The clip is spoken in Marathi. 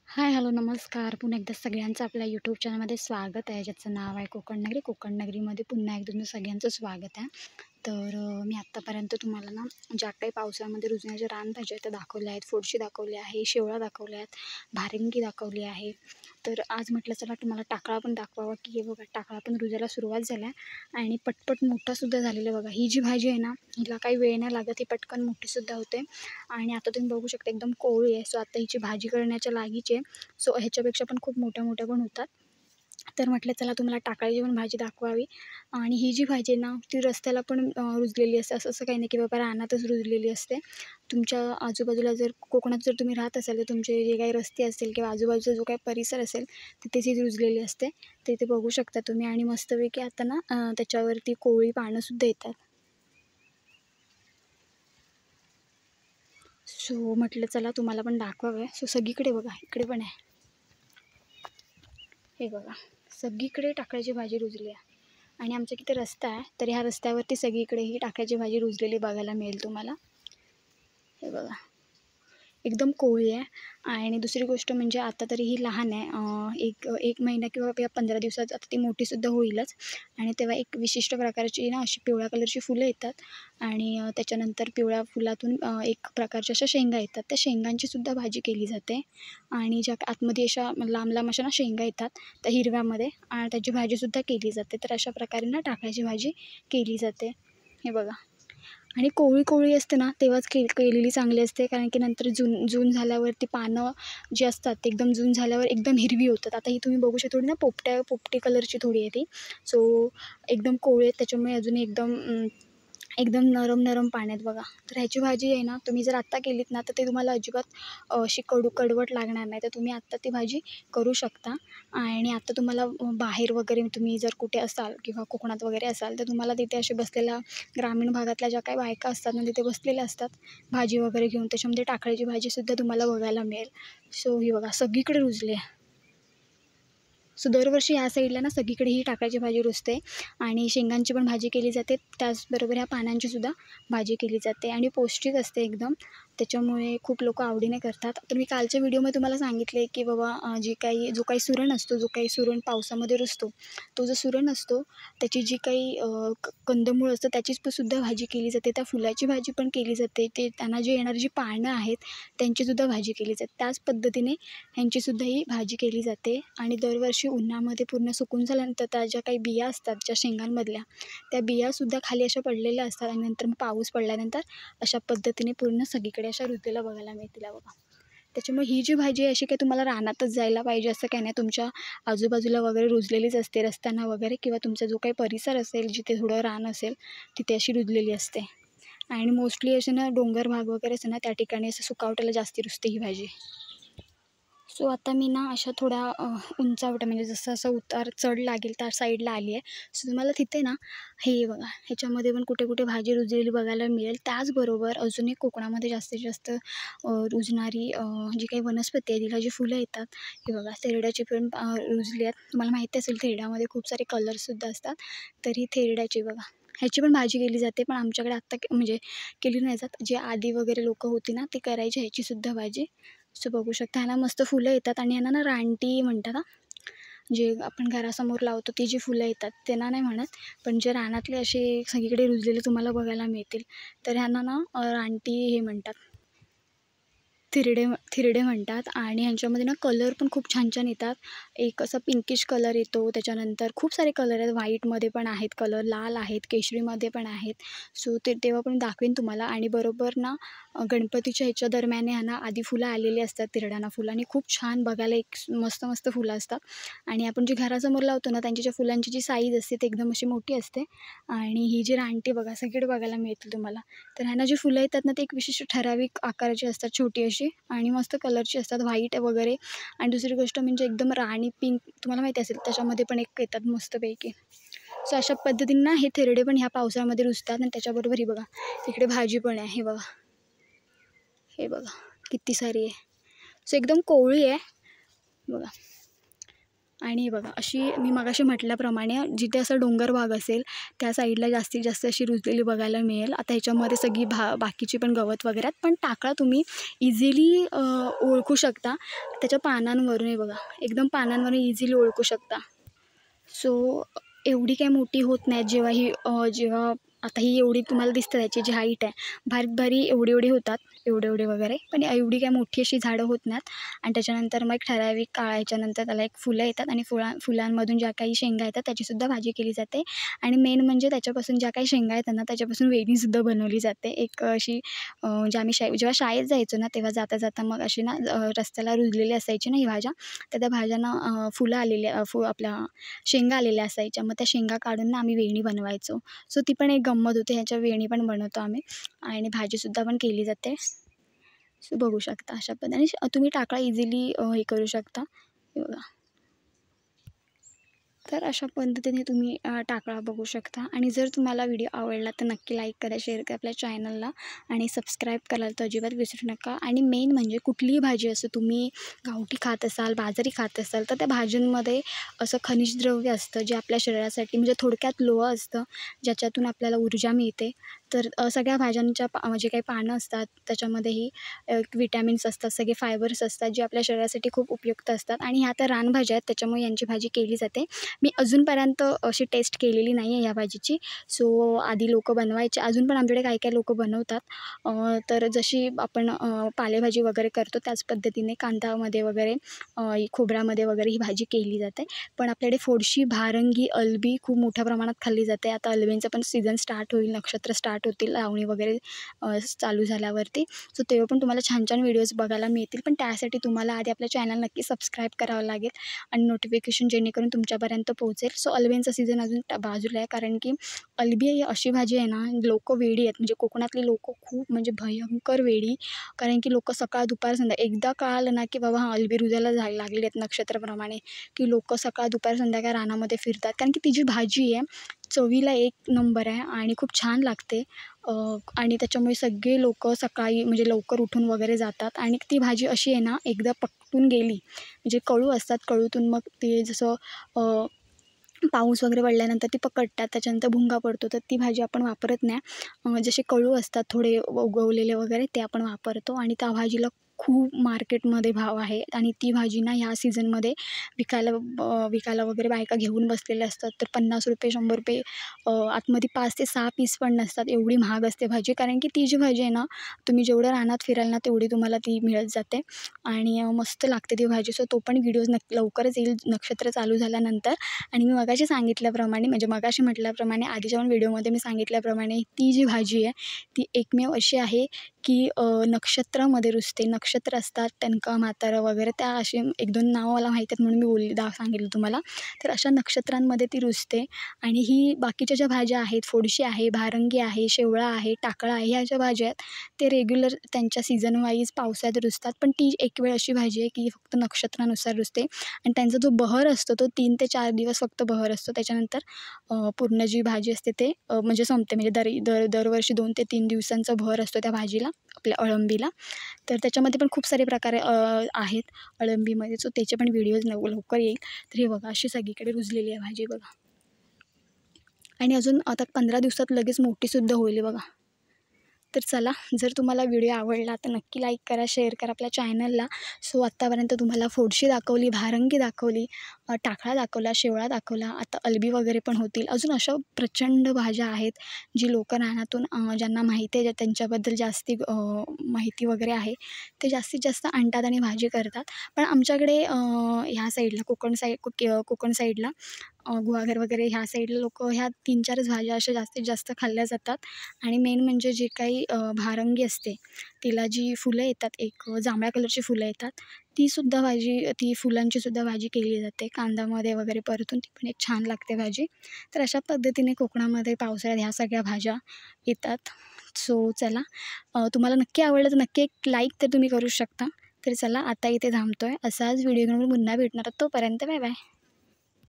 हाय, हॅलो, नमस्कार. पुन्हा एकदा सगळ्यांचं आपल्या यूट्यूब चॅनलमध्ये स्वागत आहे, ज्याचं नाव आहे कोकण नगरी. कोकण नगरीमध्ये पुन्हा एकदा तुमचं सगळ्यांचं स्वागत आहे. तर मी आत्तापर्यंत तुम्हाला ना ज्या काही पावसाळ्यामध्ये रुजण्याचे रानभाज्या त्या दाखवल्या आहेत, फोडशी दाखवली आहे, शेवळा दाखवल्या आहेत, भारिंगी दाखवली आहे. तर आज म्हटलं चला तुम्हाला टाकळा पण दाखवावा, की हे बघा टाकळा पण रुजायला सुरुवात झाला आहे आणि पटपट मोठासुद्धा झालेला आहे बघा. ही जी भाजी आहे ना, हिला काही वेळ नाही लागत, ही पटकन मोठीसुद्धा होते. आणि आता तुम्ही बघू शकता एकदम कोवळी आहे. सो आता हिची भाजी करण्याच्या लागीची आहे. सो ह्याच्यापेक्षा पण खूप मोठ्या-मोठ्या पण होतात. तर म्हटलं चला तुम्हाला टाकळ्याची पण भाजी दाखवावी. आणि ही जी भाजी आहे ना, ती रस्त्याला पण रुजलेली असते. असं काही नाही की बाबा रानातच रुजलेली असते. तुमच्या आजूबाजूला जर कोकणात जर तुम्ही राहत असाल, तर तुमचे जे काही रस्ते असेल किंवा आजूबाजूचा जो काही परिसर असेल, तिथेच ही रुजलेली असते. ते इथे बघू शकता तुम्ही. आणि मस्तपैकी आता ना त्याच्यावरती कोवळी पानंसुद्धा येतात. सो म्हटलं चला तुम्हाला पण दाखवावं. सो सगळीकडे बघा, इकडे पण आहे. हे बघा, सगळीकडे टाकळ्याची भाजी रुजली आहे. आणि आमच्या इथे रस्ता आहे, तर ह्या रस्त्यावरती सगळीकडे ही टाकळ्याची भाजी रुजलेली बघायला मिळेल तुम्हाला. हे बघा, एकदम कोवळी आहे. आणि दुसरी गोष्ट म्हणजे आता तरी ही लहान आहे. एक महिना किंवा या 15 दिवसात आता ती मोठीसुद्धा होईलच. आणि तेव्हा एक विशिष्ट प्रकारची ना अशी पिवळ्या कलरची फुलं येतात. आणि त्याच्यानंतर पिवळ्या फुलातून एक प्रकारच्या अशा शेंगा येतात. त्या शेंगांचीसुद्धा भाजी केली जाते. आणि ज्या आतमध्ये अशा लांब-लांब अशा ना शेंगा येतात त्या हिरव्यामध्ये, आणि त्याची भाजीसुद्धा केली जाते. तर अशा प्रकारे ना टाकळ्याची भाजी केली जाते. हे बघा. आणि कोवळी असते ना तेव्हाच केलेली चांगली असते, कारण की नंतर जून झाल्यावरती पानं जी असतात ते एकदम जून झाल्यावर एकदम हिरवी होतात. आता ही तुम्ही बघू शकता थोडी ना पोपटी कलरची थोडी आहे ती. सो एकदम कोवळी आहेत, त्याच्यामुळे अजून एकदम नरम पाण्यात बघा. तर ह्याची भाजी आहे ना, तुम्ही जर आत्ता केलीत ना, तर ते तुम्हाला अजिबात अशी कडवट लागणार नाही. तर तुम्ही आत्ता ती भाजी करू शकता. आणि आता तुम्हाला बाहेर वगैरे तुम्ही जर कुठे असाल किंवा कोकणात वगैरे असाल, तर तुम्हाला तिथे असे बसलेल्या ग्रामीण भागातल्या ज्या काही बायका असतात ना, तिथे बसलेल्या असतात भाजी वगैरे घेऊन. त्याच्यामध्ये टाकळ्याची भाजीसुद्धा तुम्हाला बघायला मिळेल. सो ही बघा, सगळीकडे रुजली आहे. सो दरवर्षी ह्या साईडला ना सगळीकडे ही टाकळ्याची भाजी रुजते. आणि शेंगांची पण भाजी केली जाते. त्याचबरोबर ह्या पानांचीसुद्धा भाजी केली जाते आणि पौष्टिक असते एकदम. त्याच्यामुळे खूप लोकं आवडीने करतात. तर मी कालच्या व्हिडिओमध्ये तुम्हाला सांगितले, की बाबा जो काही सुरण असतो, जो काही सुरण पावसामध्ये रुजतो, तो जो सुरण असतो त्याची जी काही कंदमुळं असतं त्याचीच सुद्धा भाजी केली जाते. त्या फुलाची भाजी पण केली जाते. त्यांना जे येणारी जी पानं आहेत त्यांचीसुद्धा भाजी केली जाते. त्याच पद्धतीने ह्यांचीसुद्धा ही भाजी केली जाते. आणि दरवर्षी उन्हामध्ये पूर्ण सुकून झाल्यानंतर त्या ज्या काही बिया असतात ज्या शेंगांमधल्या, त्या बियासुद्धा खाली अशा पडलेल्या असतात. आणि नंतर मग पाऊस पडल्यानंतर अशा पद्धतीने पूर्ण सगळीकडे अशा रुजलेल्या बघायला मिळतील बघा. त्याच्यामुळे ही जी भाजी आहे अशी काही तुम्हाला रानातच जायला पाहिजे असं काही नाही. तुमच्या आजूबाजूला वगैरे रुजलेलीच असते, रस्त्यांना वगैरे, किंवा तुमचा जो काही परिसर असेल जिथे थोडं रान असेल तिथे अशी रुजलेली असते. आणि मोस्टली असे ना डोंगर भाग वगैरे असते ना, त्या ठिकाणी असं सुकावट्याला जास्ती रुजते ही भाजी. सो आता मी ना अशा थोड्या उंचावट्या, म्हणजे जसं उतार चढ लागेल त्या साईडला आली आहे. सो तुम्हाला तिथे ना हे बघा, ह्याच्यामध्ये पण कुठे कुठे भाजी रुजलेली बघायला मिळेल. त्याचबरोबर अजून एक कोकणामध्ये जास्तीत जास्त रुजणारी जी काही वनस्पती आहे, तिला जी फुलं येतात, हे बघा थेरड्याची पण रुजली आहेत. तुम्हाला माहिती असेल थेरड्यामध्ये खूप सारे कलर्ससुद्धा असतात. तर ही थेरड्याची बघा, ह्याची पण भाजी केली जाते, पण आमच्याकडे आत्ता म्हणजे केली नाही जात. जे आदी वगैरे लोकं होती ना, ती करायची ह्याचीसुद्धा भाजी. सो बघू शकता, ह्याला मस्त फुलं येतात. आणि ह्यांना ना रानटी म्हणतात हां. जे आपण घरासमोर लावतो ती जी फुलं येतात त्यांना नाही म्हणत. पण जे रानातले असे सगळीकडे रुजलेले तुम्हाला बघायला मिळतील, तर ह्यांना ना रानटी हे म्हणतात. थिरडे म्हणतात. आणि ह्यांच्यामध्ये ना कलर पण खूप छान येतात. एक असा पिंकिश कलर येतो, त्याच्यानंतर खूप सारे कलर आहेत. व्हाईटमध्ये पण आहेत कलर, लाल आहेत, केशरीमध्ये पण आहेत. सो ते तेव्हा पण दाखवेन तुम्हाला. आणि बरोबर ना गणपतीच्या ह्याच्या दरम्यान ह्यांना आधी फुलं आलेली असतात तिरड्यांना फुलं, आणि खूप छान बघायला एक मस्त फुलं असतात. आणि आपण जी घरासमोर लावतो ना त्यांची ज्या फुलांची जी साईज असते ती एकदम अशी मोठी असते. आणि ही जी रानटी बघा सगळीकडे बघायला मिळतील तुम्हाला. तर ह्यांना जी फुलं येतात ना ती एक विशिष्ट ठराविक आकाराची असतात, छोटी अशी आणि मस्त कलरची असतात, व्हाईट वगैरे. आणि दुसरी गोष्ट म्हणजे एकदम राणी पिंक, तुम्हाला माहिती असेल त्याच्यामध्ये पण एक येतात मस्तपैकी. सो अशा पद्धतीने ना हे थेरडे पण ह्या पावसाळ्यामध्ये रुजतात. आणि त्याच्याबरोबर ही बघा इकडे भाजी पण आहे. हे बघा किती सारी आहे. सो एकदम कोवळी आहे बघा. आणि बघा अशी मी मगाशी म्हटल्याप्रमाणे जिथे असं डोंगर भाग असेल त्या साईडला जास्तीत जास्त अशी रुजलेली बघायला मिळेल. आता ह्याच्यामध्ये सगळी बाकीची पण गवत वगैरे आहेत, पण टाकळा तुम्ही इझिली ओळखू शकता त्याच्या पानांवरून. हे बघा एकदम पानांवरून इझिली ओळखू शकता. सो एवढी काही मोठी होत नाहीत जेव्हा आता ही एवढी तुम्हाला दिसतं त्याची जी हाईट आहे भारीत भारी एवढी होतात एवढे वगैरे, पण एवढी काही मोठी अशी झाडं होत नाहीत. आणि त्याच्यानंतर मग ठराविक काळाच्यानंतर त्याला एक फुलं येतात आणि फुलांमधून ज्या काही शेंगा येतात त्याचीसुद्धा भाजी केली जाते. आणि मेन म्हणजे त्याच्यापासून ज्या काही शेंगा येतात ना त्याच्यापासून वेणीसुद्धा बनवली जाते. एक अशी म्हणजे आम्ही जेव्हा शाळेत जायचो ना तेव्हा जाता मग अशी ना रस्त्याला रुजलेली असायची ना ही भाज्या, तर त्या भाज्यांना फुलं आलेल्या आपल्या शेंगा आलेल्या असायच्या. मग त्या शेंगा काढून ना आम्ही वेणी बनवायचो. सो ती पण एक गंमत होती. ह्याच्या वेणी पण बनवतो आम्ही आणि भाजीसुद्धा पण केली जाते. सो बघू शकता अशा पद्धतीने तुम्ही टाकळा इझिली हे करू शकता. हे बघा, तर अशा पद्धतीने तुम्ही टाकळा बघू शकता. आणि जर तुम्हाला व्हिडिओ आवडला तर नक्की लाईक करा, शेअर करा आपल्या चॅनलला आणि सबस्क्राईब करायला तर अजिबात विसरू नका. आणि मेन म्हणजे कुठलीही भाजी असं तुम्ही गावठी खात असाल, बाजारी खात असाल, तर त्या भाज्यांमध्ये असं खनिज द्रव्य असतं जे आपल्या शरीरासाठी म्हणजे थोडक्यात लोह असतं, ज्याच्यातून आपल्याला ऊर्जा मिळते. तर सगळ्या भाज्यांच्या जे काही पानं असतात त्याच्यामध्येही विटॅमिन्स असतात, सगळे फायबर्स असतात जे आपल्या शरीरासाठी खूप उपयुक्त असतात. आणि ह्या तर रानभाज्या आहेत त्याच्यामुळे यांची भाजी केली जाते. मी अजूनपर्यंत अशी टेस्ट केलेली नाही आहे या भाजीची. सो आधी लोकं बनवायचे, अजून पण आमच्याकडे काही लोकं बनवतात. तर जशी आपण पालेभाजी वगैरे करतो त्याच पद्धतीने कांद्यामध्ये वगैरे खोबऱ्यामध्ये वगैरे ही भाजी केली जाते. पण आपल्याकडे फोडशी, भारंगी, अळबी खूप मोठ्या प्रमाणात खाल्ली जाते. आता अळबींचा पण सीझन स्टार्ट होईल, नक्षत्र स्टार्ट होतील, लावणी वगैरे चालू झाल्यावरती. सो तेव्हा पण तुम्हाला छान छान व्हिडिओज बघायला मिळतील. पण त्यासाठी तुम्हाला आधी आपल्या चॅनल नक्की सबस्क्राईब करावं लागेल आणि नोटिफिकेशन जेणेकरून तुमच्यापर्यंत पोहोचेल. सो अळबींचा सीझन अजून बाजूला आहे, कारण की अळबी ही अशी भाजी आहे ना, लोकं वेडी आहेत. म्हणजे कोकणातली लोकं खूप म्हणजे भयंकर वेडी, कारण की लोकं सकाळ दुपार संध्याकाळ एकदा कळालं ना की बाबा अळबी रुजायला लागलेली आहेत नक्षत्राप्रमाणे, की लोकं सकाळ दुपार संध्याकाळ रानामध्ये फिरतात. कारण की ती जी भाजी आहे चवीला एक नंबर आहे आणि खूप छान लागते. आणि त्याच्यामुळे सगळे लोकं सकाळी म्हणजे लवकर उठून वगैरे जातात. आणि ती भाजी अशी आहे ना, एकदा पकटून गेली म्हणजे कळू असतात, कळूतून मग ते जसं पाऊस वगैरे पडल्यानंतर ती पकडतात, त्याच्यानंतर भुंगा पडतो, तर ती भाजी आपण वापरत नाही. जसे कळू असतात थोडे उगवलेले वगैरे ते आपण वापरतो. आणि त्या भाजीला खूप मार्केटमध्ये भाव आहे. आणि ती भाजी ना ह्या सीझनमध्ये विकायला वगैरे बायका घेऊन बसलेल्या असतात. तर ₹50 ₹100 आतमध्ये 5 ते 6 पीस पण नसतात, एवढी महाग असते भाजी. कारण की ती जी भाजी आहे ना, तुम्ही जेवढं रानात फिराल ना तेवढी तुम्हाला ती मिळत जाते आणि मस्त लागते ती भाजी. सो तो पण व्हिडिओज लवकरच येईल नक्षत्र चालू झाल्यानंतर. आणि मी मगाशी सांगितल्याप्रमाणे म्हणजे मगाशी म्हटल्याप्रमाणे आधीच्या पण व्हिडिओमध्ये मी सांगितल्याप्रमाणे ती जी भाजी आहे ती एकमेव अशी आहे की नक्षत्रामध्ये रुजते. नक्षत्र असतात टणका, म्हातारं वगैरे, त्या अशी 1-2 नावं मला माहीत आहेत म्हणून मी सांगितलं तुम्हाला. तर अशा नक्षत्रांमध्ये ती रुजते. आणि ही बाकीच्या ज्या भाज्या आहेत, फोडशी आहे, भारंगी आहे, शेवळा आहे, टाकळा आहे, ह्या ज्या भाज्या आहेत ते रेग्युलर त्यांच्या सीझन वाईज पावसाळ्यात रुजतात. पण ती एक वेळ अशी भाजी आहे की फक्त नक्षत्रानुसार रुजते. आणि त्यांचा जो बहर असतो तो 3 ते 4 दिवस फक्त बहर असतो. त्याच्यानंतर पूर्ण जी भाजी असते ते म्हणजे संपते. म्हणजे दरवर्षी 2 ते 3 दिवसांचा बहर असतो त्या भाजीला, आपल्या अळंबीला. तर त्याच्यामध्ये पण खूप सारे प्रकार आहेत अळंबीमध्ये. सो त्याचे पण व्हिडिओज लवकर येईल. तर हे बघा अशी सगळीकडे रुजलेली आहे भाजी बघा. आणि अजून आता 15 दिवसात लगेच मोठीसुद्धा होईल बघा. तर चला, जर तुम्हाला व्हिडिओ आवडला तर नक्की लाईक करा, शेअर करा आपल्या चॅनलला. सो आत्तापर्यंत तुम्हाला फोडशी दाखवली, भारंगी दाखवली, टाकळा दाखवला, शेवळा दाखवला, आता अळबी वगैरे पण होतील. अजून अशा प्रचंड भाज्या आहेत जी लोकं रानातून ज्यांना माहिती आहे, त्यांच्याबद्दल जास्ती माहिती वगैरे आहे, ते जास्तीत जास्त आणतात आणि भाजी करतात. पण आमच्याकडे ह्या साईडला कोकण साईडला गुहागर वगैरे ह्या साईडला लोकं ह्या 3-4च भाज्या अशा जास्तीत जास्त खाल्ल्या जातात. आणि मेन म्हणजे जे काही भारंगी असते तिला जी फुलं येतात, एक जांभळ्या कलरची फुलं येतात, ती फुलांचीसुद्धा भाजी केली जाते कांद्यामध्ये वगैरे परतून. ती पण एक छान लागते भाजी. तर अशा पद्धतीने कोकणामध्ये पावसाळ्यात ह्या सगळ्या भाज्या येतात. सो चला, तुम्हाला नक्की आवडलं तर नक्की एक लाईक तर तुम्ही करू शकता. तर चला आता इथे थांबतो आहे. असाच व्हिडिओ घेऊन पुन्हा भेटणार. तोपर्यंत बाय बाय.